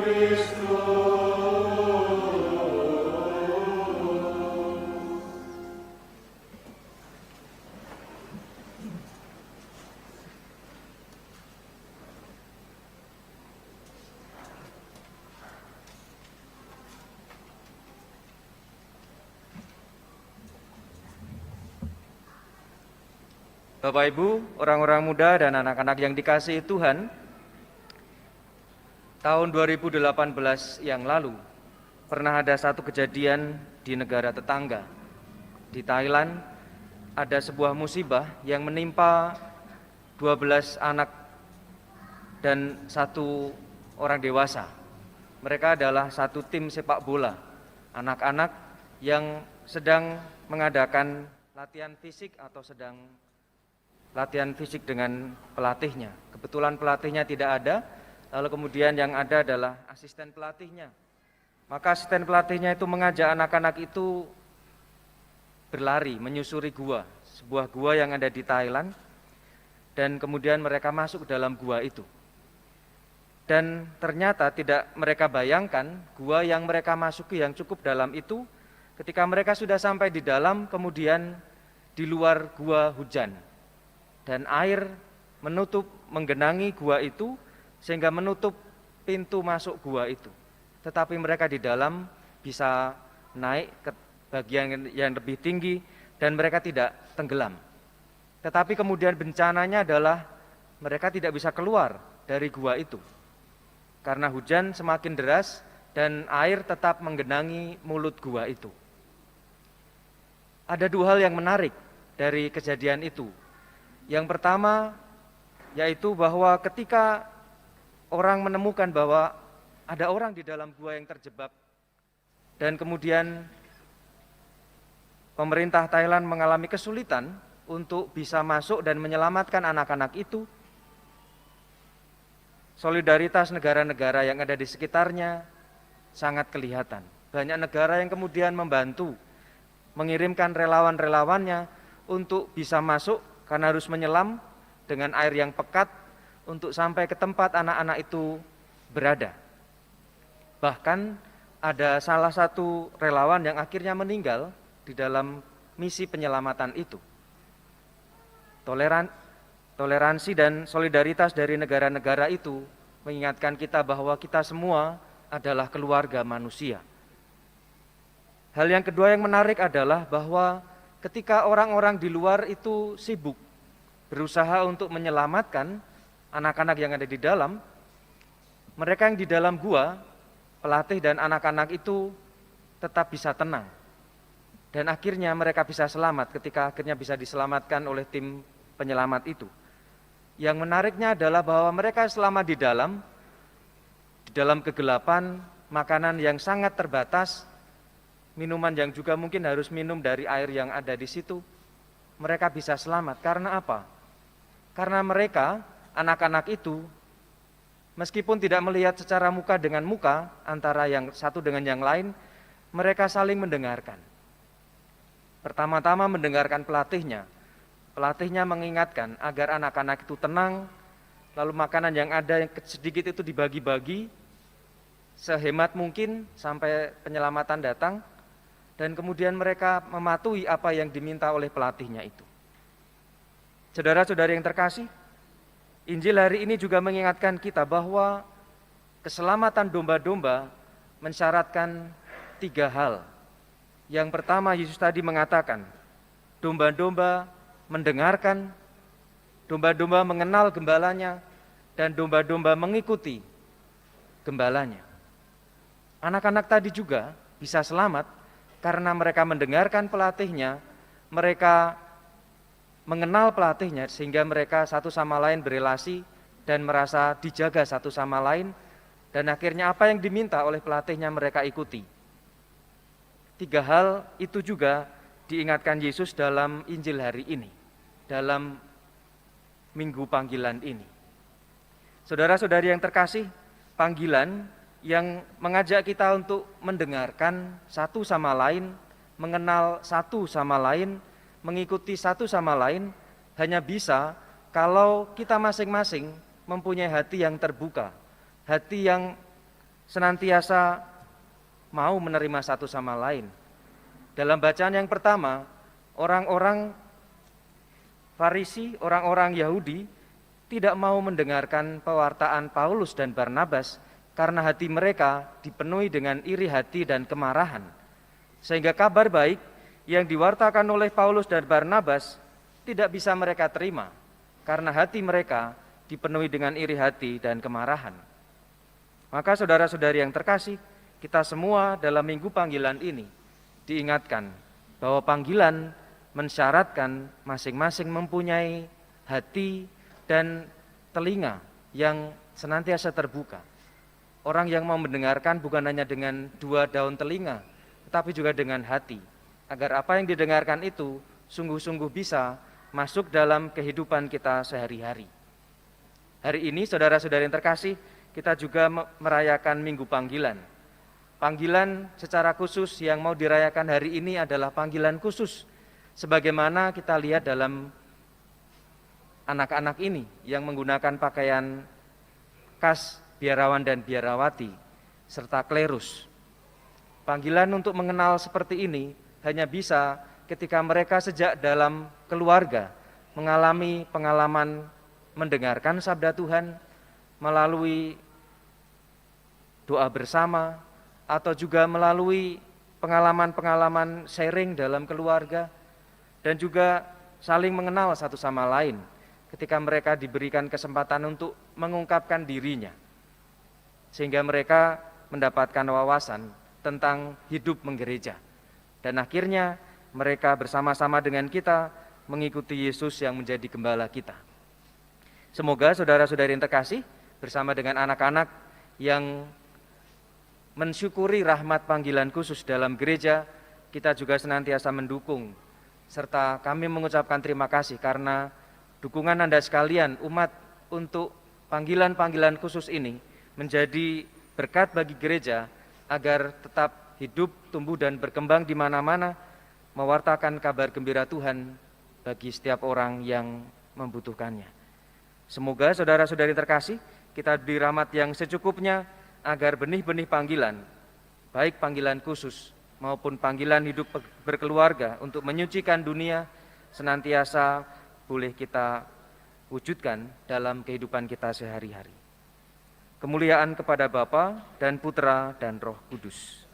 Bapak Ibu, orang-orang muda dan anak-anak yang dikasihi Tuhan, tahun 2018 yang lalu pernah ada satu kejadian di negara tetangga. Di Thailand ada sebuah musibah yang menimpa 12 anak dan satu orang dewasa. Mereka adalah satu tim sepak bola, anak-anak yang sedang mengadakan latihan fisik atau sedang latihan fisik dengan pelatihnya. Kebetulan pelatihnya tidak ada, lalu kemudian yang ada adalah asisten pelatihnya. Maka asisten pelatihnya itu mengajak anak-anak itu berlari, menyusuri gua, sebuah gua yang ada di Thailand, dan kemudian mereka masuk ke dalam gua itu. Dan ternyata tidak mereka bayangkan, gua yang mereka masuki yang cukup dalam itu, ketika mereka sudah sampai di dalam, kemudian di luar gua hujan. Dan air menggenangi gua itu sehingga menutup pintu masuk gua itu. Tetapi mereka di dalam bisa naik ke bagian yang lebih tinggi dan mereka tidak tenggelam. Tetapi kemudian bencananya adalah mereka tidak bisa keluar dari gua itu. Karena hujan semakin deras dan air tetap menggenangi mulut gua itu. Ada dua hal yang menarik dari kejadian itu. Yang pertama yaitu bahwa ketika orang menemukan bahwa ada orang di dalam gua yang terjebak dan kemudian pemerintah Thailand mengalami kesulitan untuk bisa masuk dan menyelamatkan anak-anak itu, solidaritas negara-negara yang ada di sekitarnya sangat kelihatan. Banyak negara yang kemudian membantu, mengirimkan relawan-relawannya untuk bisa masuk karena harus menyelam dengan air yang pekat untuk sampai ke tempat anak-anak itu berada. Bahkan ada salah satu relawan yang akhirnya meninggal di dalam misi penyelamatan itu. Toleransi dan solidaritas dari negara-negara itu mengingatkan kita bahwa kita semua adalah keluarga manusia. Hal yang kedua yang menarik adalah bahwa ketika orang-orang di luar itu sibuk berusaha untuk menyelamatkan anak-anak yang ada di dalam, mereka yang di dalam gua, pelatih dan anak-anak itu tetap bisa tenang. Dan akhirnya mereka bisa selamat ketika akhirnya bisa diselamatkan oleh tim penyelamat itu. Yang menariknya adalah bahwa mereka selama di dalam kegelapan, makanan yang sangat terbatas, minuman yang juga mungkin harus minum dari air yang ada di situ, mereka bisa selamat. Karena apa? Karena mereka, anak-anak itu, meskipun tidak melihat secara muka dengan muka, antara yang satu dengan yang lain, mereka saling mendengarkan. Pertama-tama mendengarkan pelatihnya. Pelatihnya mengingatkan agar anak-anak itu tenang, lalu makanan yang ada yang sedikit itu dibagi-bagi, sehemat mungkin sampai penyelamatan datang, dan kemudian mereka mematuhi apa yang diminta oleh pelatihnya itu. Saudara-saudari yang terkasih, Injil hari ini juga mengingatkan kita bahwa keselamatan domba-domba mensyaratkan 3 hal. Yang pertama, Yesus tadi mengatakan, domba-domba mendengarkan, domba-domba mengenal gembalanya, dan domba-domba mengikuti gembalanya. Anak-anak tadi juga bisa selamat karena mereka mendengarkan pelatihnya, mereka mengenal pelatihnya sehingga mereka satu sama lain berelasi dan merasa dijaga satu sama lain, dan akhirnya apa yang diminta oleh pelatihnya mereka ikuti. 3 hal itu juga diingatkan Yesus dalam Injil hari ini, dalam Minggu Panggilan ini. Saudara-saudari yang terkasih, panggilan yang mengajak kita untuk mendengarkan satu sama lain, mengenal satu sama lain, mengikuti satu sama lain, hanya bisa kalau kita masing-masing mempunyai hati yang terbuka, hati yang senantiasa mau menerima satu sama lain. Dalam bacaan yang pertama, orang-orang Farisi, orang-orang Yahudi tidak mau mendengarkan pewartaan Paulus dan Barnabas karena hati mereka dipenuhi dengan iri hati dan kemarahan. Sehingga kabar baik yang diwartakan oleh Paulus dan Barnabas tidak bisa mereka terima karena hati mereka dipenuhi dengan iri hati dan kemarahan. Maka saudara-saudari yang terkasih, kita semua dalam minggu panggilan ini diingatkan bahwa panggilan mensyaratkan masing-masing mempunyai hati dan telinga yang senantiasa terbuka. Orang yang mau mendengarkan bukan hanya dengan 2 daun telinga, tetapi juga dengan hati, agar apa yang didengarkan itu sungguh-sungguh bisa masuk dalam kehidupan kita sehari-hari. Hari ini saudara-saudari yang terkasih, kita juga merayakan Minggu Panggilan. Panggilan secara khusus yang mau dirayakan hari ini adalah panggilan khusus, sebagaimana kita lihat dalam anak-anak ini yang menggunakan pakaian khas biarawan dan biarawati serta klerus. Panggilan untuk mengenal seperti ini hanya bisa ketika mereka sejak dalam keluarga mengalami pengalaman mendengarkan sabda Tuhan melalui doa bersama atau juga melalui pengalaman-pengalaman sharing dalam keluarga dan juga saling mengenal satu sama lain ketika mereka diberikan kesempatan untuk mengungkapkan dirinya, sehingga mereka mendapatkan wawasan tentang hidup menggereja. Dan akhirnya mereka bersama-sama dengan kita mengikuti Yesus yang menjadi gembala kita. Semoga saudara-saudari yang terkasih bersama dengan anak-anak yang mensyukuri rahmat panggilan khusus dalam gereja, kita juga senantiasa mendukung serta kami mengucapkan terima kasih karena dukungan Anda sekalian umat untuk panggilan-panggilan khusus ini menjadi berkat bagi gereja agar tetap hidup, tumbuh dan berkembang di mana-mana, mewartakan kabar gembira Tuhan bagi setiap orang yang membutuhkannya. Semoga saudara-saudari terkasih, kita diberi rahmat yang secukupnya agar benih-benih panggilan, baik panggilan khusus maupun panggilan hidup berkeluarga untuk menyucikan dunia, senantiasa boleh kita wujudkan dalam kehidupan kita sehari-hari. Kemuliaan kepada Bapa dan Putra dan Roh Kudus.